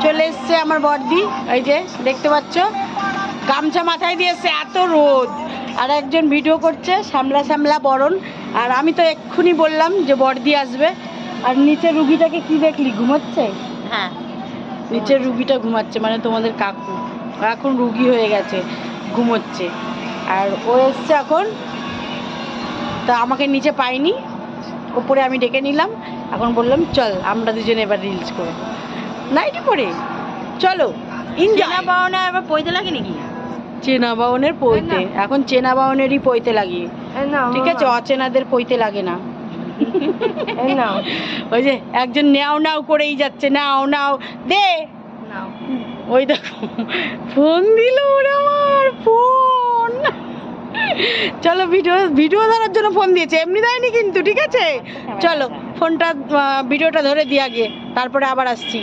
চলে এসছে আমার বড়দি, এই যে দেখতে পাচ্ছ গামছা মাথায় দিয়ে এসছে, এত রোদ। আর একজন ভিডিও করছে শ্যামলা শ্যামলা বরণ। আর আমি তো এক্ষুনি বললাম যে বড়দি আসবে। আর নিচে রুগীটাকে কি দেখলি, ঘুমাচ্ছে? হ্যাঁ, নিচের রুগীটা ঘুমাচ্ছে, মানে তোমাদের কাকু এখন রুগী হয়ে গেছে, ঘুমোচ্ছে। আর ও এসছে এখন, তা আমাকে নিচে পাইনি, ওপরে আমি ডেকে নিলাম। এখন বললাম চল আমরা দুজনে এবার রিলস করব নাইটি পরে, চলো চেনা পাওনা এবার পইতে লাগে নাকি? চেনা বাউনের পইতে, এখন চেনা বাউনেরই পইতে লাগে, ঠিক আছে? অচেনাদের পইতে লাগে না। ওই যে একজন নাও নাও করেই যাচ্ছে, নাও নাও দে, ওই দেখো ফোন দিল ওরা, আমার ফোন। চলো ভিডিও ধরার জন্য ফোন দিয়েছে, এমনি দেয়নি কিন্তু, ঠিক আছে? চলো ফোনটা ভিডিওটা ধরে দিয়ে আগে, তারপরে আবার আসছি।